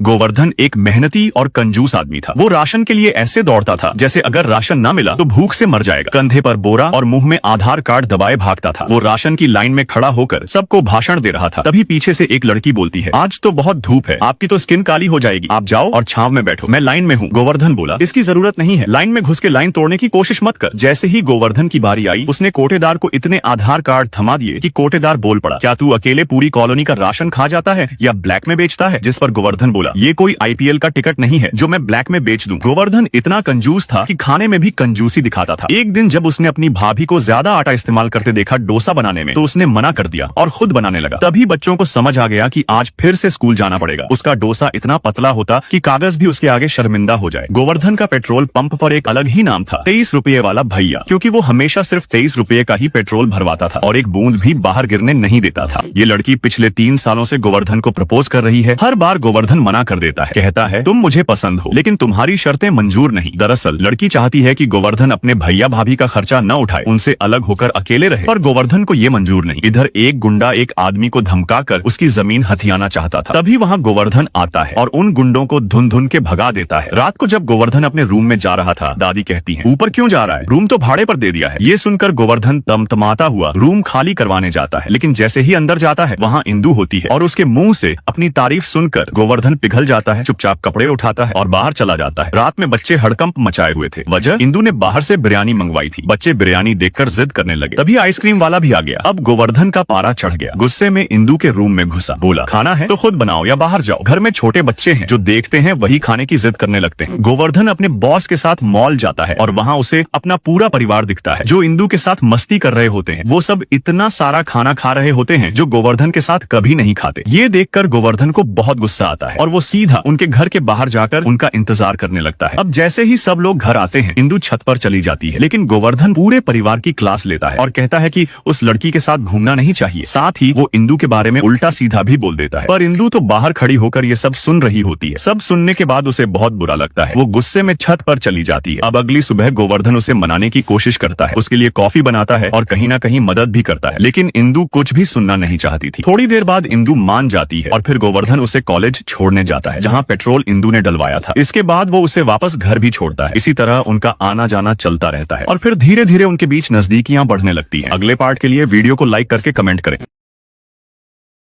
गोवर्धन एक मेहनती और कंजूस आदमी था। वो राशन के लिए ऐसे दौड़ता था जैसे अगर राशन न मिला तो भूख से मर जाएगा। कंधे पर बोरा और मुंह में आधार कार्ड दबाए भागता था। वो राशन की लाइन में खड़ा होकर सबको भाषण दे रहा था। तभी पीछे से एक लड़की बोलती है, आज तो बहुत धूप है, आपकी तो स्किन काली हो जाएगी, आप जाओ और छांव में बैठो, मैं लाइन में हूँ। गोवर्धन बोला, इसकी जरूरत नहीं है, लाइन में घुस के लाइन तोड़ने की कोशिश मत कर। जैसे ही गोवर्धन की बारी आई, उसने कोटेदार को इतने आधार कार्ड थमा दिए कि कोटेदार बोल पड़ा, क्या तू अकेले पूरी कॉलोनी का राशन खा जाता है या ब्लैक में बेचता है? जिस पर गोवर्धन बोला, ये कोई IPL का टिकट नहीं है जो मैं ब्लैक में बेच दूं। गोवर्धन इतना कंजूस था कि खाने में भी कंजूसी दिखाता था। एक दिन जब उसने अपनी भाभी को ज्यादा आटा इस्तेमाल करते देखा डोसा बनाने में, तो उसने मना कर दिया और खुद बनाने लगा। तभी बच्चों को समझ आ गया कि आज फिर से स्कूल जाना पड़ेगा। उसका डोसा इतना पतला होता कि कागज भी उसके आगे शर्मिंदा हो जाए। गोवर्धन का पेट्रोल पंप पर एक अलग ही नाम था, 23 रुपये वाला भैया, क्योंकि वो हमेशा सिर्फ 23 रुपये का ही पेट्रोल भरवाता था और एक बूंद भी बाहर गिरने नहीं देता था। ये लड़की पिछले 3 सालों से गोवर्धन को प्रपोज कर रही है। हर बार गोवर्धन मना कर देता है, कहता है तुम मुझे पसंद हो लेकिन तुम्हारी शर्तें मंजूर नहीं। दरअसल लड़की चाहती है कि गोवर्धन अपने भैया भाभी का खर्चा न उठाए, उनसे अलग होकर अकेले रहे, पर गोवर्धन को ये मंजूर नहीं। इधर एक गुंडा एक आदमी को धमकाकर उसकी जमीन हथियाना चाहता था। तभी वहाँ गोवर्धन आता है और उन गुंडों को धुन धुन के भगा देता है। रात को जब गोवर्धन अपने रूम में जा रहा था, दादी कहती है, ऊपर क्यों जा रहा है, रूम तो भाड़े पर दे दिया है। ये सुनकर गोवर्धन तमतमाता हुआ रूम खाली करवाने जाता है, लेकिन जैसे ही अंदर जाता है वहाँ इंदु होती है और उसके मुंह से अपनी तारीफ सुनकर गोवर्धन पिघल जाता है, चुपचाप कपड़े उठाता है और बाहर चला जाता है। रात में बच्चे हड़कंप मचाए हुए थे। वजह, इंदु ने बाहर से बिरयानी मंगवाई थी। बच्चे बिरयानी देखकर जिद करने लगे। तभी आइसक्रीम वाला भी आ गया। अब गोवर्धन का पारा चढ़ गया। गुस्से में इंदु के रूम में घुसा, बोला, खाना है तो खुद बनाओ या बाहर जाओ। घर में छोटे बच्चे हैं, जो देखते हैं वही खाने की जिद करने लगते हैं। गोवर्धन अपने बॉस के साथ मॉल जाता है और वहाँ उसे अपना पूरा परिवार दिखता है, जो इंदु के साथ मस्ती कर रहे होते हैं। वो सब इतना सारा खाना खा रहे होते हैं जो गोवर्धन के साथ कभी नहीं खाते। ये देखकर गोवर्धन को बहुत गुस्सा आता है और वो सीधा उनके घर के बाहर जाकर उनका इंतजार करने लगता है। अब जैसे ही सब लोग घर आते हैं, इंदु छत पर चली जाती है, लेकिन गोवर्धन पूरे परिवार की क्लास लेता है और कहता है कि उस लड़की के साथ घूमना नहीं चाहिए। साथ ही वो इंदु के बारे में उल्टा सीधा भी बोल देता है, पर इंदु तो बाहर खड़ी होकर ये सब सुन रही होती है। सब सुनने के बाद उसे बहुत बुरा लगता है। वो गुस्से में छत पर चली जाती है। अब अगली सुबह गोवर्धन उसे मनाने की कोशिश करता है, उसके लिए कॉफी बनाता है और कहीं ना कहीं मदद भी करता है, लेकिन इंदु कुछ भी सुनना नहीं चाहती थी। थोड़ी देर बाद इंदु मान जाती है और फिर गोवर्धन उसे कॉलेज छोड़ने जाता है, जहाँ पेट्रोल इंदु ने डलवाया था। इसके बाद वो उसे वापस घर भी छोड़ता है। इसी तरह उनका आना जाना चलता रहता है और फिर धीरे धीरे उनके बीच नजदीकियां बढ़ने लगती हैं। अगले पार्ट के लिए वीडियो को लाइक करके कमेंट करें।